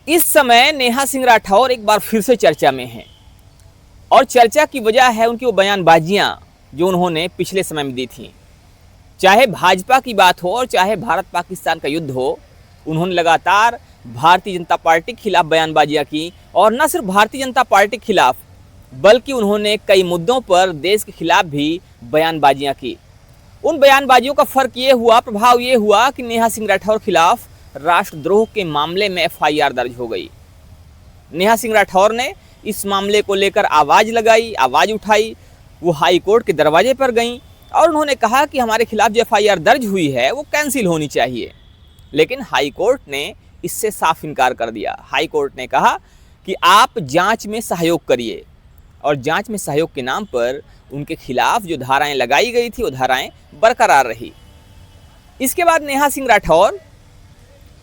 इस समय नेहा सिंह राठौर एक बार फिर से चर्चा में हैं और चर्चा की वजह है उनकी वो बयानबाजियां जो उन्होंने पिछले समय में दी थी। चाहे भाजपा की बात हो और चाहे भारत पाकिस्तान का युद्ध हो, उन्होंने लगातार भारतीय जनता पार्टी के खिलाफ बयानबाजियां की और न सिर्फ भारतीय जनता पार्टी के खिलाफ बल्कि उन्होंने कई मुद्दों पर देश के खिलाफ भी बयानबाजियां की। उन बयानबाजियों का फर्क ये हुआ, प्रभाव ये हुआ कि नेहा सिंह राठौर खिलाफ राष्ट्रद्रोह के मामले में एफआईआर दर्ज हो गई। नेहा सिंह राठौर ने इस मामले को लेकर आवाज लगाई, आवाज उठाई। वो हाई कोर्ट के दरवाजे पर गईं और उन्होंने कहा कि हमारे खिलाफ जो एफआईआर दर्ज हुई है वो कैंसिल होनी चाहिए। लेकिन हाई कोर्ट ने इससे साफ इनकार कर दिया। हाई कोर्ट ने कहा कि आप जांच में सहयोग करिए और जांच में सहयोग के नाम पर उनके खिलाफ जो धाराएं लगाई गई थी वो धाराएं बरकरार रही। इसके बाद नेहा सिंह राठौर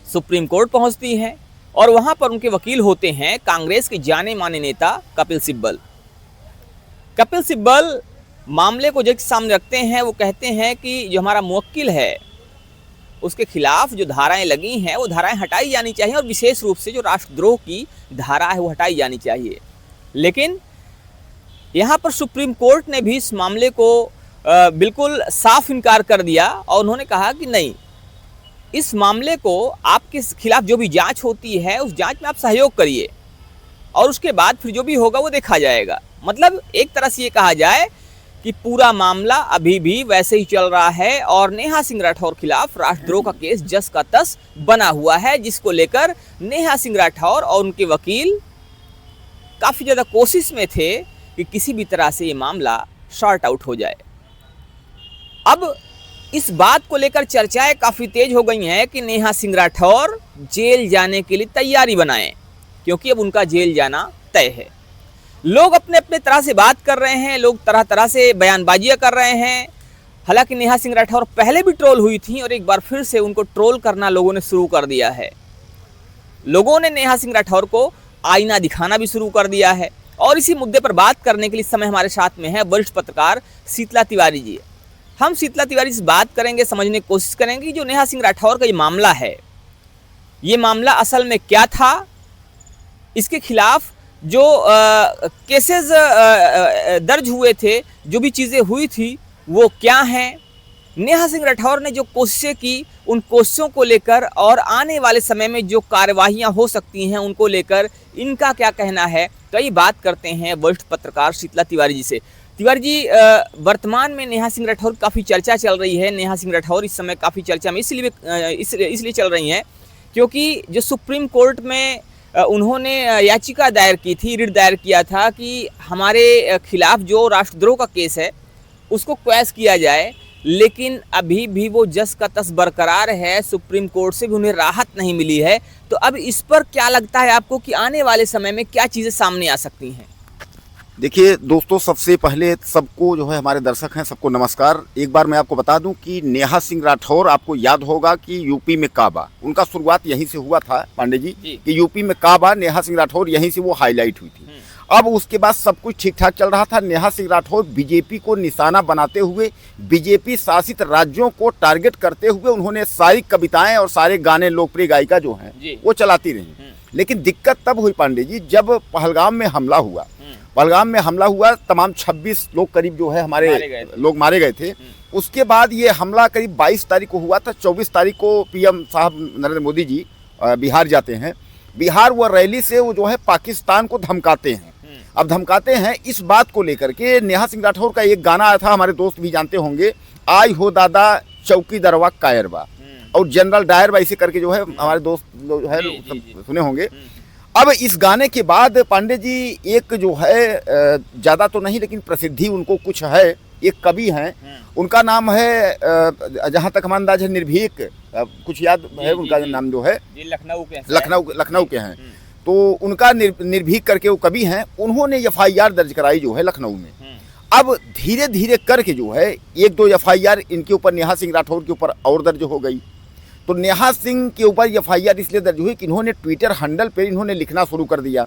सुप्रीम कोर्ट पहुंचती हैं और वहां पर उनके वकील होते हैं कांग्रेस के जाने माने नेता कपिल सिब्बल। कपिल सिब्बल मामले को जज के सामने रखते हैं। वो कहते हैं कि जो हमारा मुवक्किल है उसके खिलाफ जो धाराएं लगी हैं वो धाराएं हटाई जानी चाहिए और विशेष रूप से जो राष्ट्रद्रोह की धारा है वो हटाई जानी चाहिए। लेकिन यहाँ पर सुप्रीम कोर्ट ने भी इस मामले को बिल्कुल साफ इनकार कर दिया और उन्होंने कहा कि नहीं, इस मामले को आपके खिलाफ जो भी जांच होती है उस जांच में आप सहयोग करिए और उसके बाद फिर जो भी होगा वो देखा जाएगा। मतलब एक तरह से ये कहा जाए कि पूरा मामला अभी भी वैसे ही चल रहा है और नेहा सिंह राठौर खिलाफ राष्ट्रद्रोह का केस जस का तस बना हुआ है, जिसको लेकर नेहा सिंह राठौर और उनके वकील काफ़ी ज़्यादा कोशिश में थे कि किसी भी तरह से ये मामला शॉर्ट आउट हो जाए। अब इस बात को लेकर चर्चाएं काफ़ी तेज हो गई हैं कि नेहा सिंह राठौर जेल जाने के लिए तैयारी बनाएं, क्योंकि अब उनका जेल जाना तय है। लोग अपने अपने तरह से बात कर रहे हैं, लोग तरह तरह से बयानबाजियां कर रहे हैं। हालांकि नेहा सिंह राठौर पहले भी ट्रोल हुई थी और एक बार फिर से उनको ट्रोल करना लोगों ने शुरू कर दिया है। लोगों ने नेहा सिंह राठौर को आईना दिखाना भी शुरू कर दिया है और इसी मुद्दे पर बात करने के लिए इस समय हमारे साथ में है वरिष्ठ पत्रकार शीतला तिवारी जी। हम शीतला तिवारी से बात करेंगे, समझने की कोशिश करेंगे कि जो नेहा सिंह राठौर का ये मामला है, ये मामला असल में क्या था, इसके खिलाफ जो केसेस दर्ज हुए थे, जो भी चीज़ें हुई थी वो क्या हैं, नेहा सिंह राठौर ने जो कोशिशें की उन कोशिशों को लेकर और आने वाले समय में जो कार्यवाहियां हो सकती हैं उनको लेकर इनका क्या कहना है। कई बात करते हैं वरिष्ठ पत्रकार शीतला तिवारी जी से। तिवारी जी, वर्तमान में नेहा सिंह राठौर की काफ़ी चर्चा चल रही है। नेहा सिंह राठौर इस समय काफ़ी चर्चा में इसलिए चल रही हैं क्योंकि जो सुप्रीम कोर्ट में उन्होंने याचिका दायर की थी, रिट दायर किया था कि हमारे खिलाफ जो राष्ट्रद्रोह का केस है उसको क्वैश किया जाए, लेकिन अभी भी वो जस का तस बरकरार है। सुप्रीम कोर्ट से भी उन्हें राहत नहीं मिली है। तो अब इस पर क्या लगता है आपको कि आने वाले समय में क्या चीज़ें सामने आ सकती हैं? देखिए दोस्तों, सबसे पहले सबको जो है हमारे दर्शक हैं सबको नमस्कार। एक बार मैं आपको बता दूं कि नेहा सिंह राठौर, आपको याद होगा कि यूपी में काबा, उनका शुरुआत यहीं से हुआ था पांडे जी कि यूपी में काबा, नेहा सिंह राठौर यहीं से वो हाईलाइट हुई थी। अब उसके बाद सब कुछ ठीक ठाक चल रहा था। नेहा सिंह राठौर बीजेपी को निशाना बनाते हुए, बीजेपी शासित राज्यों को टारगेट करते हुए उन्होंने सारी कविताएं और सारे गाने, लोकप्रिय गायिका जो हैं वो चलाती रही। लेकिन दिक्कत तब हुई पांडे जी जब पहलगाम में हमला हुआ। पहलगाम में हमला हुआ, तमाम 26 लोग करीब जो है हमारे लोग मारे गए थे। उसके बाद ये हमला करीब 22 तारीख को हुआ था। 24 तारीख को पीएम साहब नरेंद्र मोदी जी बिहार जाते हैं। बिहार वो रैली से वो जो है पाकिस्तान को धमकाते हैं। अब धमकाते हैं इस बात को लेकर के। नेहा सिंह राठौर का एक गाना आया था, हमारे दोस्त भी जानते होंगे, आई हो दादा चौकी दरवा कायरबा, और जनरल डायर ऐसे करके जो है हमारे दोस्त जो है सुने होंगे। अब इस गाने के बाद पांडे जी एक जो है ज़्यादा तो नहीं लेकिन प्रसिद्धि उनको कुछ है, एक कवि हैं, उनका नाम है जहाँ तक हमारा अंदाज है निर्भीक, कुछ याद है उनका नाम जो है, लखनऊ के हैं। तो उनका निर्भीक करके वो कवि हैं, उन्होंने एफआईआर दर्ज कराई जो है लखनऊ में। अब धीरे धीरे करके जो है एक दो एफआईआर इनके ऊपर, नेहा सिंह राठौर के ऊपर और दर्ज हो गई। तो नेहा सिंह के ऊपर एफआईआर इसलिए दर्ज हुई कि इन्होंने ट्विटर हैंडल पर इन्होंने लिखना शुरू कर दिया,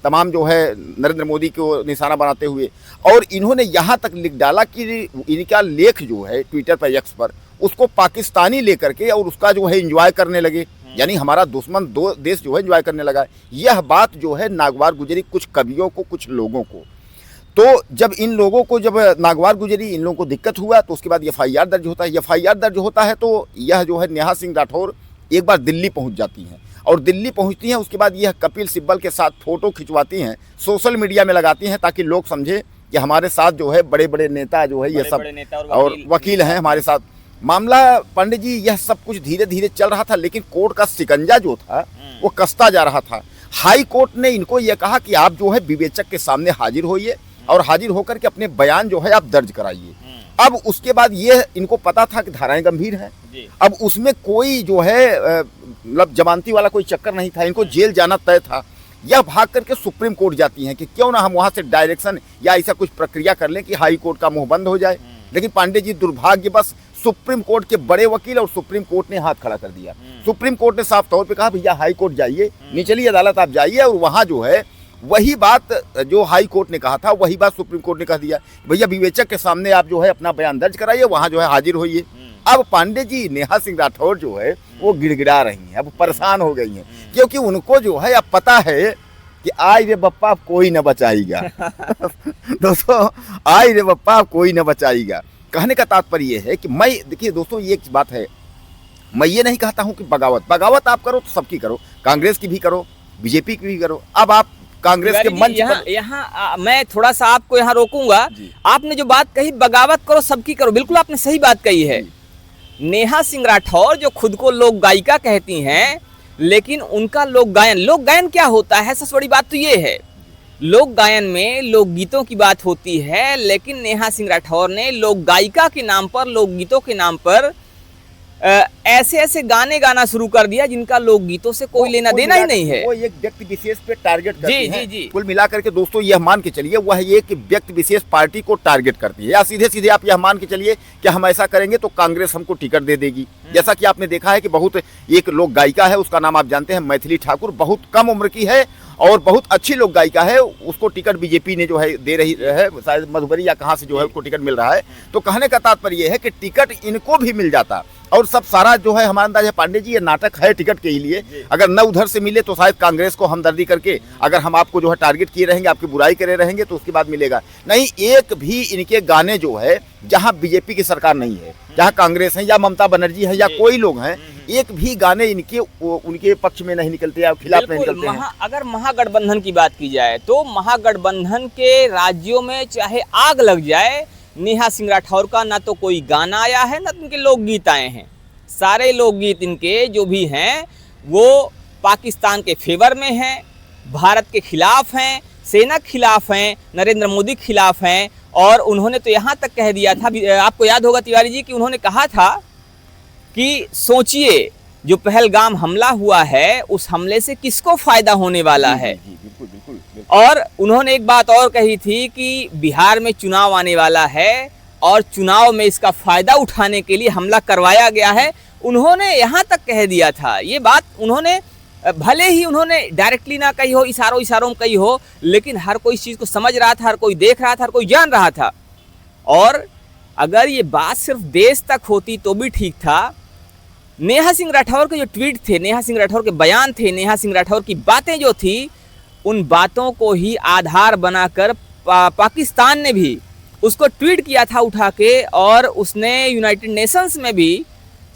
तमाम जो है नरेंद्र मोदी को निशाना बनाते हुए। और इन्होंने यहाँ तक लिख डाला कि इनका लेख जो है ट्विटर पर, एक्स पर, उसको पाकिस्तानी लेकर के और उसका जो है एंजॉय करने लगे। यानी हमारा दुश्मन दो देश जो है एंजॉय करने लगा है। यह बात जो है नागवार गुजरी कुछ कवियों को, कुछ लोगों को। तो जब इन लोगों को, जब नागवार गुजरी इन लोगों को दिक्कत हुआ तो उसके बाद FIR दर्ज होता है। FIR दर्ज होता है तो यह जो है नेहा सिंह राठौर एक बार दिल्ली पहुंच जाती हैं, और दिल्ली पहुंचती हैं उसके बाद यह कपिल सिब्बल के साथ फ़ोटो खिंचवाती हैं, सोशल मीडिया में लगाती हैं ताकि लोग समझें कि हमारे साथ जो है बड़े बड़े नेता जो है ये सब और वकील हैं हमारे साथ। मामला पंडित जी यह सब कुछ धीरे धीरे चल रहा था, लेकिन कोर्ट का शिकंजा जो था वो कसता जा रहा था। हाई कोर्ट ने इनको यह कहा कि आप जो है विवेचक के सामने हाजिर होइए और हाजिर होकर के अपने बयान जो है आप दर्ज कराइए। अब उसके बाद ये इनको पता था कि धाराएं गंभीर हैं, अब उसमें कोई जो है मतलब जमानती वाला कोई चक्कर नहीं था, इनको जेल जाना तय था। यह भाग करके सुप्रीम कोर्ट जाती हैं कि क्यों ना हम वहां से डायरेक्शन या ऐसा कुछ प्रक्रिया कर लें कि हाई कोर्ट का मुंह बंद हो जाए। लेकिन पांडे जी दुर्भाग्य बस सुप्रीम कोर्ट के बड़े वकील और सुप्रीम कोर्ट ने हाथ खड़ा कर दिया। सुप्रीम कोर्ट ने साफ तौर पे कहा भैया हाई कोर्ट जाइए, निचली अदालत आप जाइए, और वहां जो है वही बात जो हाई कोर्ट ने कहा था वही बात सुप्रीम कोर्ट ने कह दिया, भैया विवेचक के सामने आप जो है अपना बयान दर्ज कराइए, वहां जो है हाजिर होइए। अब पांडे जी नेहा सिंह राठौर जो है वो गिड़गिड़ा रही हैं, अब परेशान हो गई हैं, क्योंकि उनको जो है अब पता है कि आई रे बप्पा अब कोई न बचाएगा। दोस्तों आई रे बप्पा अब कोई न बचाएगा। कहने का तात्पर्य ये है कि मैं, देखिए दोस्तों ये एक बात है, मैं ये नहीं कहता हूं कि बगावत आप करो तो सबकी करो, कांग्रेस की भी करो, बीजेपी की भी करो। अब आप कांग्रेस के मंच पर यहाँ मैं थोड़ा सा आपको यहाँ रोकूंगा। आपने जो बात कही बगावत करो सबकी करो, बिल्कुल आपने सही बात कही है। नेहा सिंह राठौर जो खुद को लोक गायिका कहती हैं, लेकिन उनका लोक गायन क्या होता है? सबसे बड़ी बात तो ये है, लोक गायन में लोकगीतों की बात होती है, लेकिन नेहा सिंह राठौर ने लोक गायिका के नाम पर, लोकगीतों के नाम पर ऐसे ऐसे गाने गाना शुरू कर दिया जिनका लोकगीतों से कोई लेना देना ही नहीं है। वो एक व्यक्ति विशेष पे टारगेट करती है। जी। कुल मिलाकर के दोस्तों यह मान के चलिए वह एक व्यक्ति विशेष पार्टी को टारगेट करती है, या सीधे सीधे आप यह मान के चलिए कि हम ऐसा करेंगे तो कांग्रेस हमको टिकट दे देगी। जैसा कि आपने देखा है कि बहुत एक लोक गायिका है, उसका नाम आप जानते हैं मैथिली ठाकुर, बहुत कम उम्र की है और बहुत अच्छी लोक गायिका है, उसको टिकट बीजेपी ने जो है दे रही है, शायद मधुबरी या कहाँ से जो है उसको टिकट मिल रहा है। तो कहने का तात्पर्य यह है कि टिकट इनको भी मिल जाता, और सब सारा जो है हमारा अंदाजा पांडे जी ये नाटक है टिकट के लिए। अगर न उधर से मिले तो शायद कांग्रेस को हमदर्दी करके अगर हम आपको जो है टारगेट किए रहेंगे, आपकी बुराई करे रहेंगे तो उसके बाद मिलेगा नहीं। एक भी इनके गाने जो है जहां बीजेपी की सरकार नहीं है, जहां कांग्रेस है या ममता बनर्जी है या कोई लोग हैं, एक भी गाने इनके उनके पक्ष में नहीं निकलते या खिलाफ नहीं निकलते हैं। अगर महागठबंधन की बात की जाए तो महागठबंधन के राज्यों में चाहे आग लग जाए, नेहा सिंह राठौर का ना तो कोई गाना आया है ना तो इनके लोकगीत आए हैं। सारे लोकगीत इनके जो भी हैं वो पाकिस्तान के फेवर में हैं, भारत के खिलाफ हैं, सेना के खिलाफ हैं, नरेंद्र मोदी के खिलाफ हैं। और उन्होंने तो यहाँ तक कह दिया था, आपको याद होगा तिवारी जी, कि उन्होंने कहा था कि सोचिए जो पहलगाम हमला हुआ है उस हमले से किसको फायदा होने वाला है। बिल्कुल। और उन्होंने एक बात और कही थी कि बिहार में चुनाव आने वाला है और चुनाव में इसका फायदा उठाने के लिए हमला करवाया गया है। उन्होंने यहाँ तक कह दिया था। ये बात उन्होंने, भले ही उन्होंने डायरेक्टली ना कही हो, इशारों में कही हो, लेकिन हर कोई इस चीज़ को समझ रहा था, हर कोई देख रहा था, हर कोई जान रहा था। और अगर ये बात सिर्फ देश तक होती तो भी ठीक था। नेहा सिंह राठौर के जो ट्वीट थे, नेहा सिंह राठौर के बयान थे, नेहा सिंह राठौर की बातें जो थी, उन बातों को ही आधार बनाकर पाकिस्तान ने भी उसको ट्वीट किया था उठा के, और उसने यूनाइटेड नेशंस में भी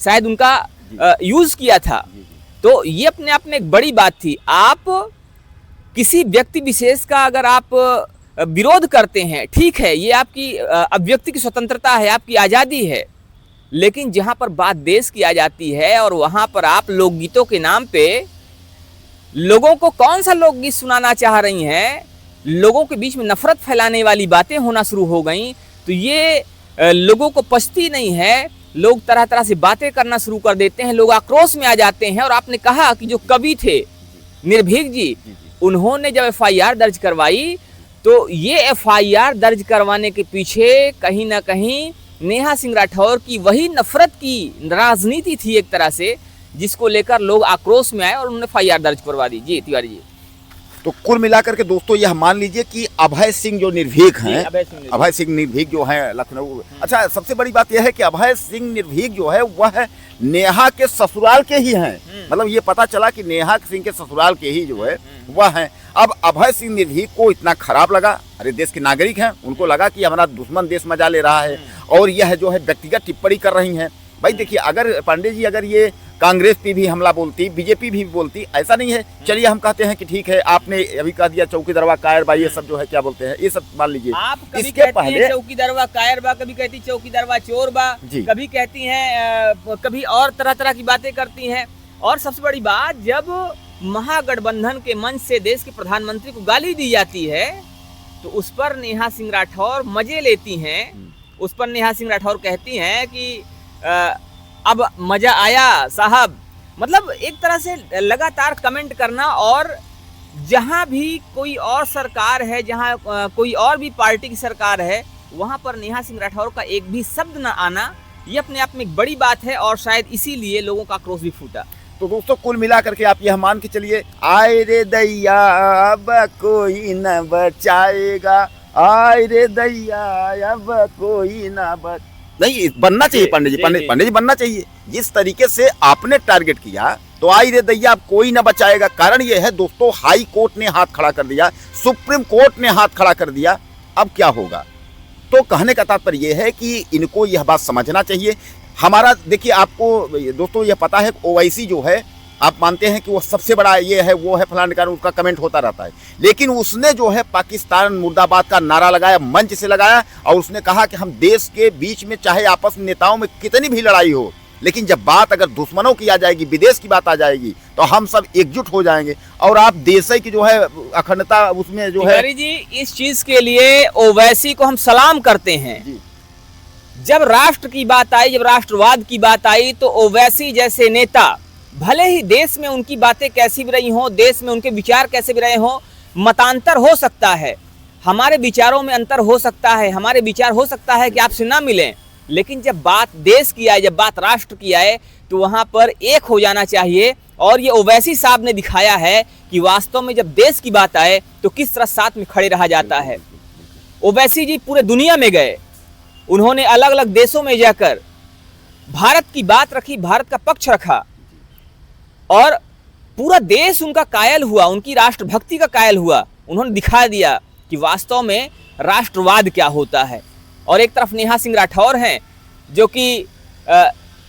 शायद उनका यूज़ किया था। तो ये अपने आप में एक बड़ी बात थी। आप किसी व्यक्ति विशेष का अगर आप विरोध करते हैं, ठीक है, ये आपकी अभिव्यक्ति की स्वतंत्रता है, आपकी आज़ादी है, लेकिन जहाँ पर बात देश की आ जाती है और वहाँ पर आप लोकगीतों के नाम पे लोगों को कौन सा लोकगीत सुनाना चाह रही हैं, लोगों के बीच में नफरत फैलाने वाली बातें होना शुरू हो गई, तो ये लोगों को पचती नहीं है। लोग तरह तरह से बातें करना शुरू कर देते हैं, लोग आक्रोश में आ जाते हैं। और आपने कहा कि जो कवि थे निर्भीक जी, उन्होंने जब FIR दर्ज करवाई तो ये FIR दर्ज करवाने के पीछे कहीं ना कहीं नेहा सिंह राठौर की वही नफरत की राजनीति थी एक तरह से, जिसको लेकर लोग आक्रोश में आए और उन्होंने FIR दर्ज करवा दी। जी तिवारी जी। तो कुल मिलाकर के दोस्तों यह मान लीजिए कि अभय सिंह जो निर्भीक हैं, अभय सिंह निर्भीक जो है लखनऊ। अच्छा, सबसे बड़ी बात यह है कि अभय सिंह निर्भीक जो है वह नेहा के ससुराल के ही हैं। मतलब ये पता चला कि नेहा सिंह के ससुराल के ही जो है वह हैं। अब अभय सिंह निर्भीक को इतना खराब लगा, अरे देश के नागरिक हैं, उनको लगा कि हमारा दुश्मन देश मजा ले रहा है और यह जो है व्यक्तिगत टिप्पणी कर रही हैं। भाई देखिए, अगर पांडे जी अगर ये कांग्रेस पे भी हमला बोलती, बीजेपी भी बोलती, ऐसा नहीं है। चलिए हम कहते हैं कि ठीक है, आपने अभी कह दिया चौकीदारवा कायरबा, ये सब जो है क्या बोलते हैं, ये सब मान लीजिए। आप कभी इसके कहती पहले हैं चौकीदारवा कायरबा, कभी कहती चौकीदारवा चोरबा, कभी कहती हैं कभी और तरह तरह की बातें करती हैं। और सबसे बड़ी बात, जब महागठबंधन के मंच से देश के प्रधानमंत्री को गाली दी जाती है तो उस पर नेहा सिंह राठौर मजे लेती हैं। उस पर नेहा सिंह राठौर कहती हैं कि अब मजा आया साहब। मतलब एक तरह से लगातार कमेंट करना, और जहां भी कोई और सरकार है, जहां कोई और भी पार्टी की सरकार है, वहां पर नेहा सिंह राठौर का एक भी शब्द न आना, ये अपने आप में एक बड़ी बात है और शायद इसीलिए लोगों का आक्रोश भी फूटा। तो दोस्तों कुल मिला करके आप यह मान के चलिए, आए रे दैया अब कोई न बचाएगा, आए रे दैया अब कोई न नहीं बनना चाहिए। पंडित जी बनना चाहिए। जिस तरीके से आपने टारगेट किया तो आई रे दैया अब कोई ना बचाएगा। कारण ये है दोस्तों, हाई कोर्ट ने हाथ खड़ा कर दिया, सुप्रीम कोर्ट ने हाथ खड़ा कर दिया, अब क्या होगा। तो कहने का तात्पर्य यह है कि इनको यह बात समझना चाहिए। हमारा देखिए, आपको दोस्तों यह पता है ओवैसी जो है, आप मानते हैं कि वो सबसे बड़ा ये है, वो है फलाने कारण, उसका कमेंट होता रहता है, लेकिन उसने जो है पाकिस्तान मुर्दाबाद का नारा लगाया, मंच से लगाया, और उसने कहा कि हम देश के बीच में चाहे आपस में नेताओं में कितनी भी लड़ाई हो, लेकिन जब बात अगर दुश्मनों की आ जाएगी, विदेश की बात आ जाएगी, तो हम सब एकजुट हो जाएंगे। और आप देश की जो है अखंडता उसमें जो है जी, इस चीज के लिए ओवैसी को हम सलाम करते हैं जी। जब राष्ट्र की बात आई, जब राष्ट्रवाद की बात आई, तो ओवैसी जैसे नेता, भले ही देश में उनकी बातें कैसी भी रही हों, देश में उनके विचार कैसे भी रहे हों, मतांतर हो सकता है, हमारे विचारों में अंतर हो सकता है, हमारे विचार हो सकता है कि आपसे ना मिलें, लेकिन जब बात देश की आए, जब बात राष्ट्र की आए, तो वहां पर एक हो जाना चाहिए। और ये ओवैसी साहब ने दिखाया है कि वास्तव में जब देश की बात आए तो किस तरह साथ में खड़े रहा जाता है। ओवैसी जी पूरे दुनिया में गए, उन्होंने अलग अलग देशों में जाकर भारत की बात रखी, भारत का पक्ष रखा, और पूरा देश उनका कायल हुआ, उनकी राष्ट्रभक्ति का कायल हुआ। उन्होंने दिखा दिया कि वास्तव में राष्ट्रवाद क्या होता है। और एक तरफ नेहा सिंह राठौर हैं, जो कि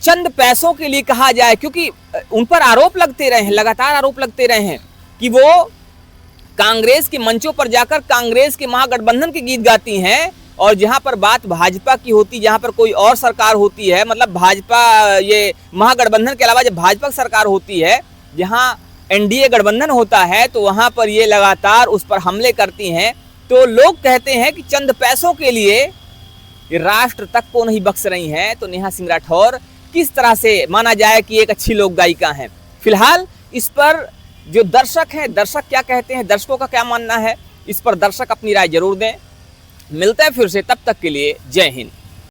चंद पैसों के लिए कहा जाए, क्योंकि उन पर आरोप लगते रहे हैं, लगातार आरोप लगते रहे हैं कि वो कांग्रेस के मंचों पर जाकर कांग्रेस के महागठबंधन के गीत गाती हैं, और जहां पर बात भाजपा की होती, जहां पर कोई और सरकार होती है, मतलब भाजपा, ये महागठबंधन के अलावा जब भाजपा सरकार होती है, जहां एनडीए गठबंधन होता है, तो वहां पर ये लगातार उस पर हमले करती हैं। तो लोग कहते हैं कि चंद पैसों के लिए राष्ट्र तक को नहीं बख्श रही हैं। तो नेहा सिंह राठौर किस तरह से माना जाए कि एक अच्छी लोक गायिका हैं। फिलहाल इस पर जो दर्शक हैं, दर्शक क्या कहते हैं, दर्शकों का क्या मानना है, इस पर दर्शक अपनी राय जरूर दें। मिलते हैं फिर से, तब तक के लिए जय हिंद।